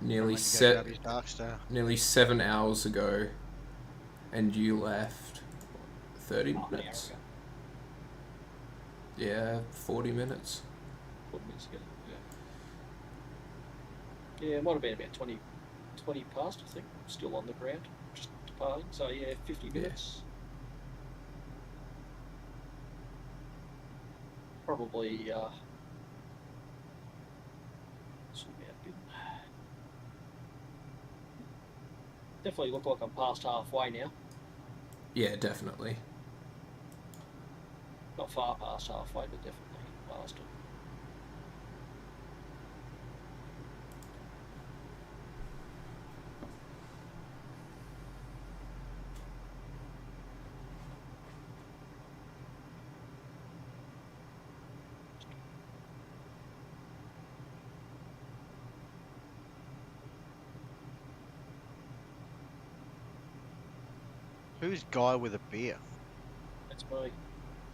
Nearly Went to go grab his Darkstar. nearly 7 hours ago, and you left 30 Half an hour minutes. ago. Yeah, 40 minutes. 40 minutes ago. Yeah. Yeah, it might have been about 20 past, I think. Still on the ground, just departing. So yeah, 50 minutes. Probably. This will be a bit. Definitely look like I'm past halfway now. Yeah, definitely. Not far past halfway, but definitely past it. Who's guy with a beer? That's me.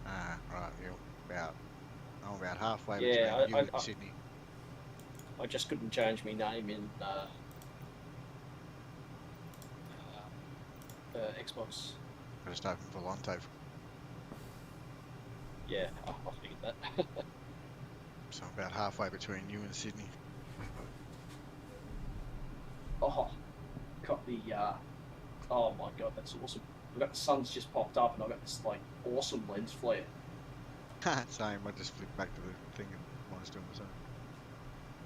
Ah, right. Yeah, I'm about halfway Yeah, between you and Sydney. I just couldn't change my name in Xbox. I just opened Volante. Yeah, I figured that. So I'm about halfway between you and Sydney. Oh, got the. Oh my god, that's awesome. I've got the sun's just popped up and I've got this like awesome lens flare. Same, I just flipped back to the thing and mine's doing the same.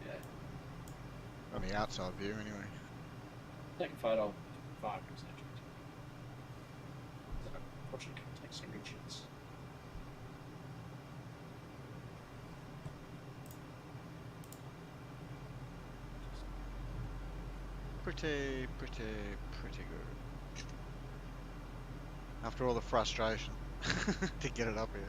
Yeah. On the outside view, anyway. Take a photo of the phone because unfortunately can't take screenshots. Pretty good. After all the frustration to get it up here.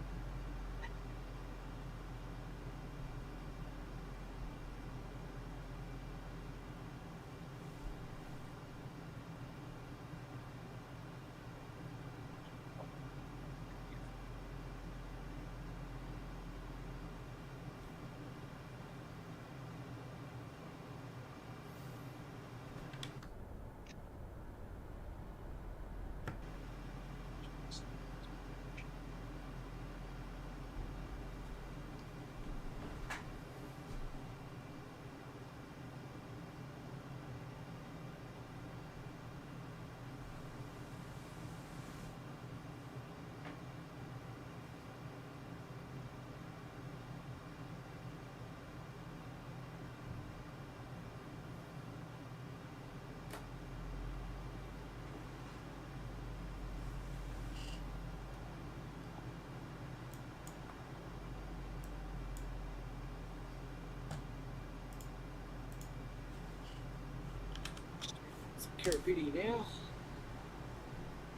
Carabidi now.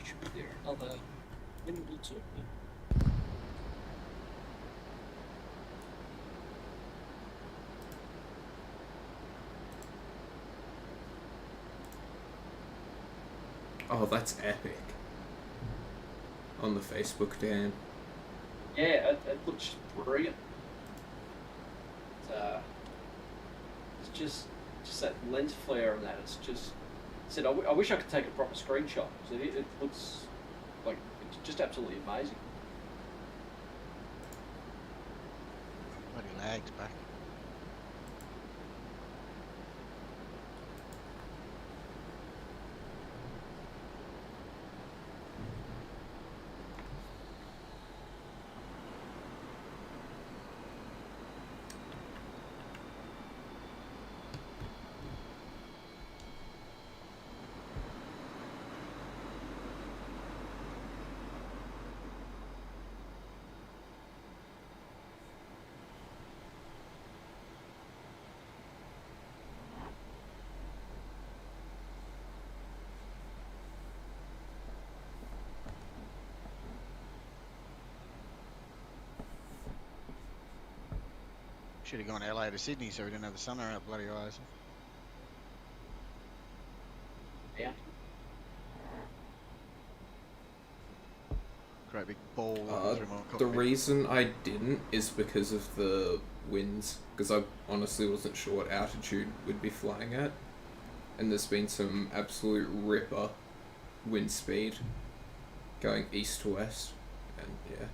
Should be there another minute or two. Oh, that's epic. On the Facebook, Dan. Yeah, it looks brilliant. It's just that lens flare and that. It's just. Said I wish I could take a proper screenshot. So it looks like it's just absolutely amazing. Bloody lags back. Should have gone LA to Sydney so we didn't have the sun out bloody eyes. Yeah. Great big ball looking through my cockpit. The reason I didn't is because of the winds, because I honestly wasn't sure what altitude we'd be flying at, and there's been some absolute ripper wind speed going east to west, and yeah.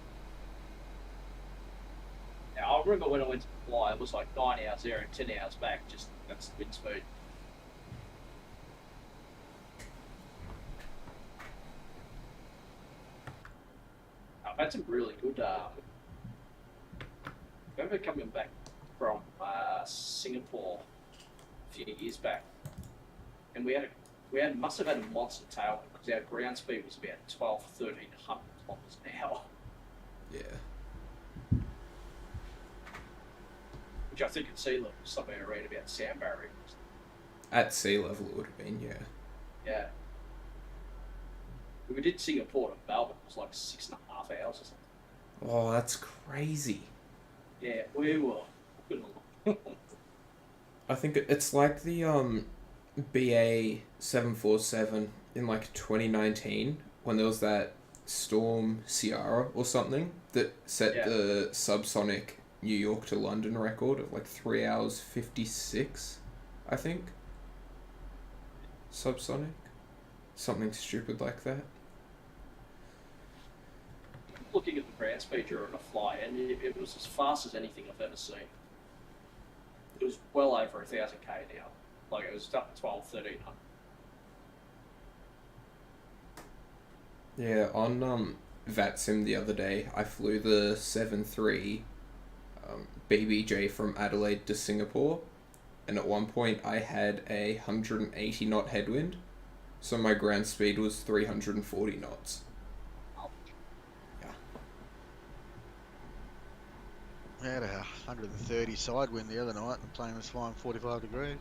Now, I remember when I went to fly, it was like 9 hours there and 10 hours back, just that's the wind speed. I've had some really good. I remember coming back from Singapore a few years back, and we must have had a monster tailwind because our ground speed was about 1,200-1,300 kilometers an hour, Yeah. which I think at sea level was somewhere around about sound barrier. At sea level it would have been, yeah. Yeah. We did Singapore to Melbourne. It was like 6.5 hours or something. Oh, that's crazy. Yeah, we were. I think it's like the BA 747 in like 2019 when there was that Storm Ciara or something that set the subsonic New York to London record of like 3 hours 56, I think. Subsonic, something stupid like that. Looking at the ground speed during a flight, and it was as fast as anything I've ever seen. It was well over 1,000 k an hour. Like it was up to 1,200-1,300. Yeah, on VATSIM the other day, I flew the 7.3 BBJ from Adelaide to Singapore, and at one point I had a 180 knot headwind, so my ground speed was 340 knots. Yeah. I had a 130 side wind the other night and the plane was flying 45 degrees.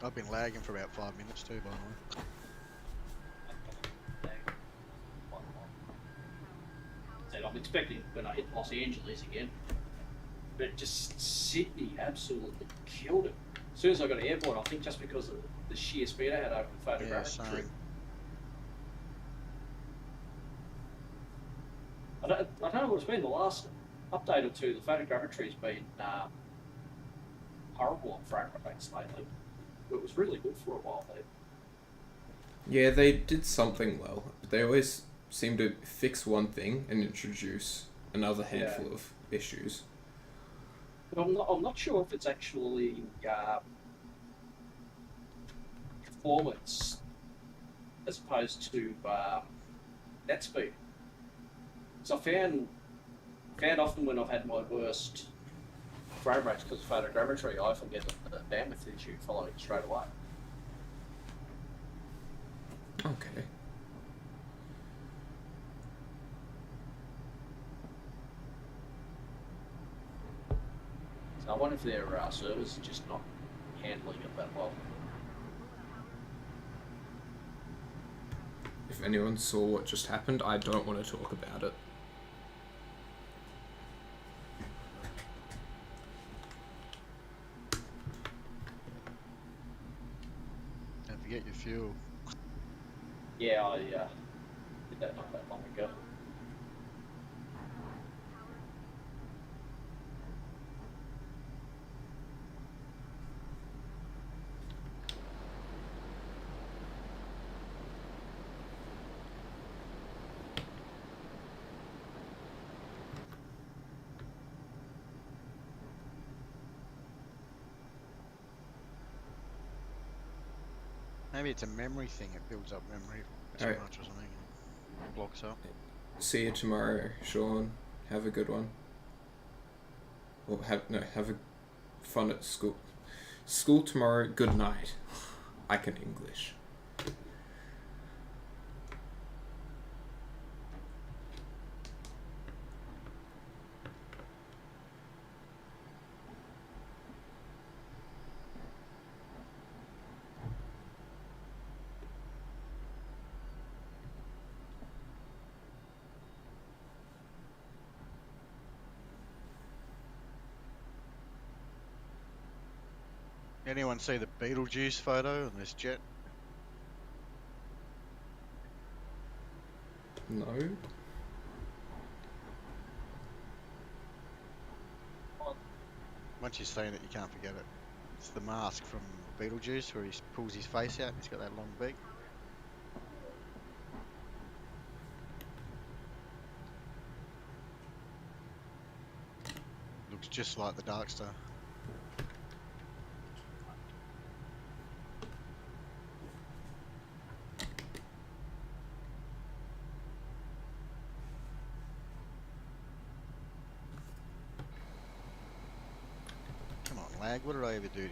I've been lagging for about 5 minutes too, by the way. And I'm expecting when I hit Los Angeles again. But just Sydney absolutely killed it. As soon as I got airborne, I think just because of the sheer speed I had over the photographic trip. I don't know what's been the last update or two. The photographic tree's been horrible on frame rates lately. But it was really good for a while there. Yeah, they did something well, but they always seem to fix one thing and introduce another handful of issues. But I'm not sure if it's actually performance as opposed to net speed. So I found often when I've had my worst frame rates because of photogrammetry, I often get the bandwidth issue following straight away. Okay. So I wonder if their servers are just not handling it that well. If anyone saw what just happened, I don't want to talk about it. Don't forget your fuel. Yeah, I did that not that long ago. Maybe it's a memory thing, it builds up memory too much or something. Blocks up. See you tomorrow, Sean. Have a good one. Or have a fun at school. School tomorrow, good night. I can English. Anyone see the Beetlejuice photo on this jet? No. Once you've seen it, you can't forget it. It's the mask from Beetlejuice where he pulls his face out and he's got that long beak. Looks just like the Darkstar. Come on, lag, what did I ever do to you?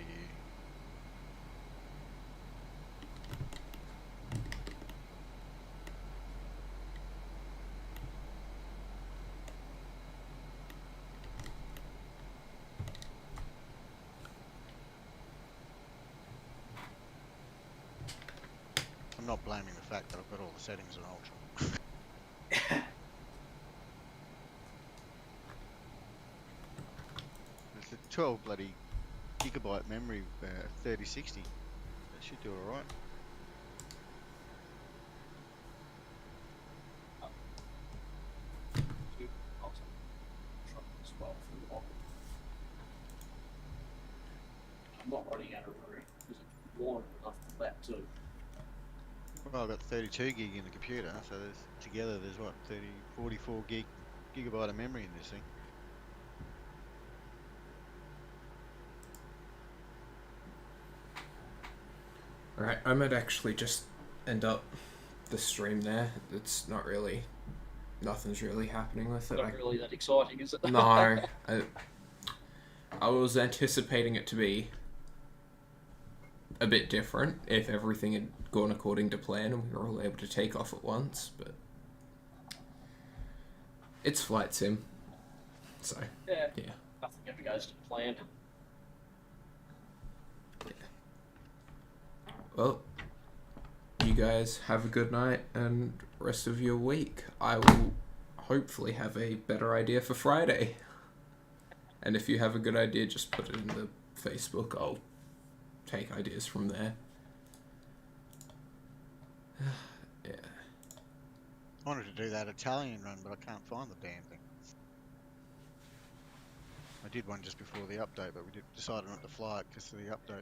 I'm not blaming the fact that I've got all the settings on ultra. It's a 12 bloody gigabyte memory 3060. That should do alright. I'm not running out of room because it's long enough for that too. Well, I've got 32 gig in the computer, so there's what, 44 gigabyte of memory in this thing. Alright, I might actually just end up the stream there. It's not really... Nothing's really happening with it. Not really that exciting, is it? No. I was anticipating it to be a bit different if everything had gone according to plan and we were all able to take off at once, but... It's flight sim. So, Yeah. yeah. Nothing ever goes to plan. Well, you guys have a good night and rest of your week. I will hopefully have a better idea for Friday. And if you have a good idea, just put it in the Facebook. I'll take ideas from there. Yeah. I wanted to do that Italian run, but I can't find the damn thing. I did one just before the update, but we decided not to fly it because of the update.